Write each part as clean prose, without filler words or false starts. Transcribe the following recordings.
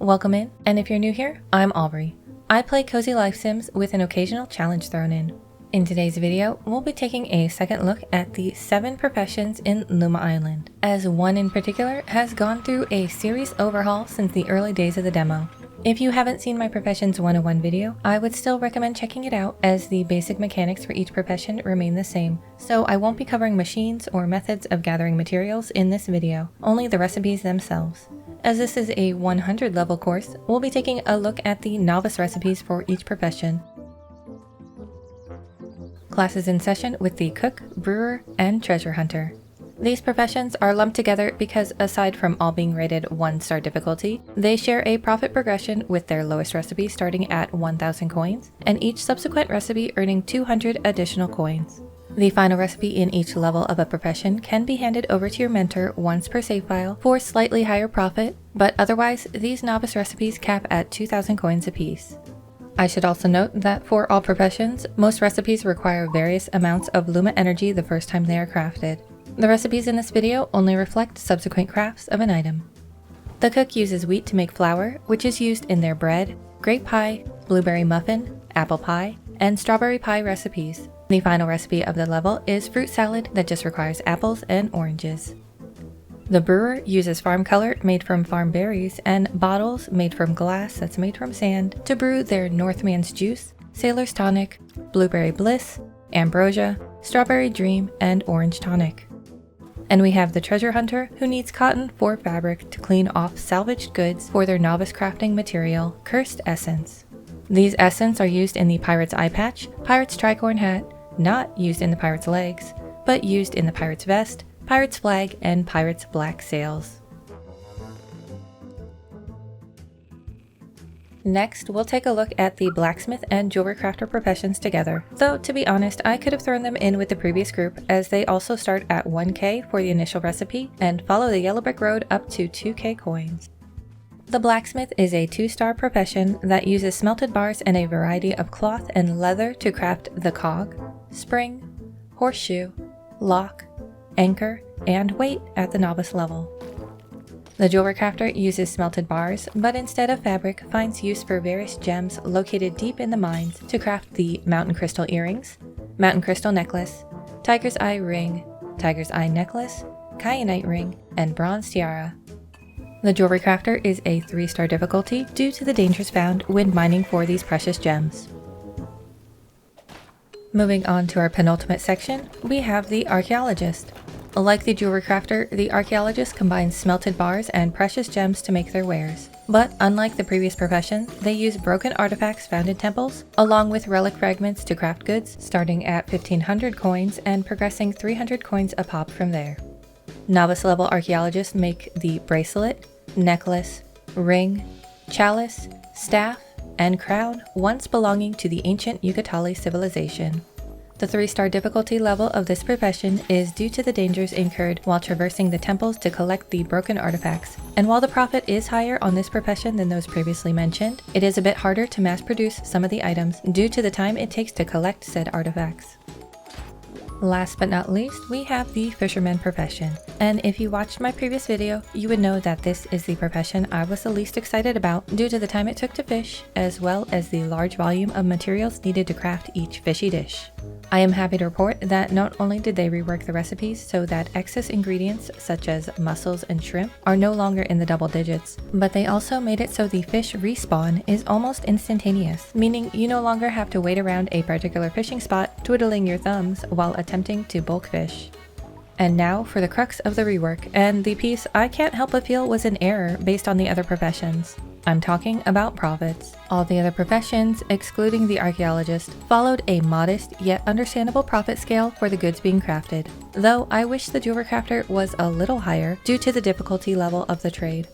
Welcome in, and if you're new here, I'm Aubrey. I play cozy life sims with an occasional challenge thrown in. In today's video, we'll be taking a second look at the 7 professions in Luma Island, as one in particular has gone through a serious overhaul since the early days of the demo. If you haven't seen my Professions 101 video, I would still recommend checking it out as the basic mechanics for each profession remain the same, so I won't be covering machines or methods of gathering materials in this video, only the recipes themselves. As this is a 100 level course, we'll be taking a look at the novice recipes for each profession. Classes in session with the Cook, Brewer, and Treasure Hunter. These professions are lumped together because aside from all being rated 1-star difficulty, they share a profit progression with their lowest recipe starting at 1,000 coins, and each subsequent recipe earning 200 additional coins. The final recipe in each level of a profession can be handed over to your mentor once per save file for slightly higher profit, but otherwise these novice recipes cap at 2,000 coins apiece. I should also note that for all professions, most recipes require various amounts of Luma energy the first time they are crafted. The recipes in this video only reflect subsequent crafts of an item. The cook uses wheat to make flour, which is used in their bread, grape pie, blueberry muffin, apple pie, and strawberry pie recipes. The final recipe of the level is fruit salad that just requires apples and oranges. The brewer uses farm color made from farm berries and bottles made from glass that's made from sand to brew their Northman's Juice, Sailor's Tonic, Blueberry Bliss, Ambrosia, Strawberry Dream, and Orange Tonic. And we have the treasure hunter who needs cotton for fabric to clean off salvaged goods for their novice crafting material, Cursed Essence. These essence are used in the pirate's eye patch, pirate's tricorn hat, not used in the pirate's legs, but used in the pirate's vest, pirate's flag, and pirate's black sails. Next, we'll take a look at the Blacksmith and Jewelrycrafter professions together, though to be honest, I could have thrown them in with the previous group as they also start at 1k for the initial recipe and follow the yellow brick road up to 2k coins. The Blacksmith is a 2-star profession that uses smelted bars and a variety of cloth and leather to craft the cog, spring, horseshoe, lock, anchor, and weight at the novice level. The Jewelrycrafter uses smelted bars, but instead of fabric finds use for various gems located deep in the mines to craft the Mountain Crystal Earrings, Mountain Crystal Necklace, Tiger's Eye Ring, Tiger's Eye Necklace, Kyanite Ring, and Bronze Tiara. The Jewelrycrafter is a 3-star difficulty due to the dangers found when mining for these precious gems. Moving on to our penultimate section, we have the Archaeologist. Like the Jewelrycrafter, the Archaeologist combines smelted bars and precious gems to make their wares. But unlike the previous profession, they use broken artifacts found in temples, along with relic fragments to craft goods, starting at 1,500 coins and progressing 300 coins a pop from there. Novice level Archaeologists make the bracelet, necklace, ring, chalice, staff, and crown once belonging to the ancient Yucatali civilization. The 3-star difficulty level of this profession is due to the dangers incurred while traversing the temples to collect the broken artifacts, and while the profit is higher on this profession than those previously mentioned, it is a bit harder to mass produce some of the items due to the time it takes to collect said artifacts. Last but not least, we have the Fisherman profession, and if you watched my previous video, you would know that this is the profession I was the least excited about due to the time it took to fish, as well as the large volume of materials needed to craft each fishy dish. I am happy to report that not only did they rework the recipes so that excess ingredients such as mussels and shrimp are no longer in the double digits, but they also made it so the fish respawn is almost instantaneous, meaning you no longer have to wait around a particular fishing spot twiddling your thumbs while attempting to bulk fish. And now for the crux of the rework, and the piece I can't help but feel was an error based on the other professions. I'm talking about profits. All the other professions, excluding the Archaeologist, followed a modest yet understandable profit scale for the goods being crafted, though I wish the Jewelrycrafter was a little higher due to the difficulty level of the trade.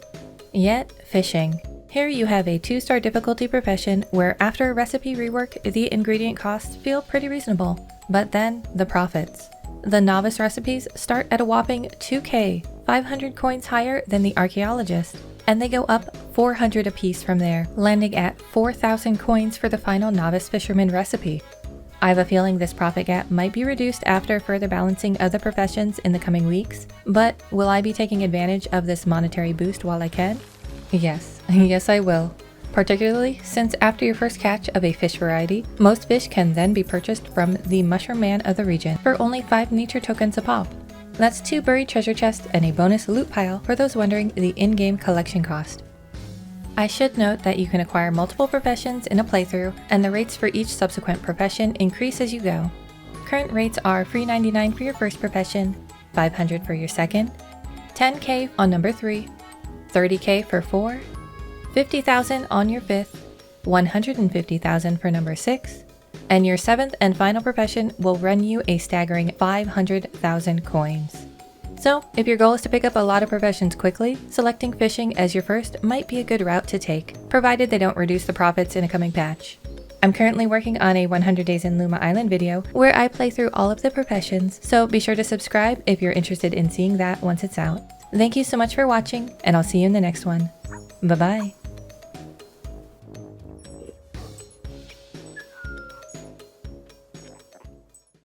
Yet, fishing. Here you have a 2-star difficulty profession where after a recipe rework, the ingredient costs feel pretty reasonable, but then the profits. The novice recipes start at a whopping 2k, 500 coins higher than the Archaeologist, and they go up 400 apiece from there, landing at 4,000 coins for the final novice fisherman recipe. I have a feeling this profit gap might be reduced after further balancing of the professions in the coming weeks, but will I be taking advantage of this monetary boost while I can? Yes, Yes, I will. Particularly since after your first catch of a fish variety, most fish can then be purchased from the mushroom man of the region for only 5 nature tokens a pop. That's 2 buried treasure chests and a bonus loot pile for those wondering the in-game collection cost. I should note that you can acquire multiple professions in a playthrough, and the rates for each subsequent profession increase as you go. Current rates are free 99 for your first profession, 500 for your second, 10k on number 3, 30k for 4, 50,000 on your 5th, 150,000 for number 6, and your 7th and final profession will run you a staggering 500,000 coins. So, if your goal is to pick up a lot of professions quickly, selecting fishing as your first might be a good route to take, provided they don't reduce the profits in a coming patch. I'm currently working on a 100 Days in Luma Island video where I play through all of the professions, so be sure to subscribe if you're interested in seeing that once it's out. Thank you so much for watching, and I'll see you in the next one. Bye-bye.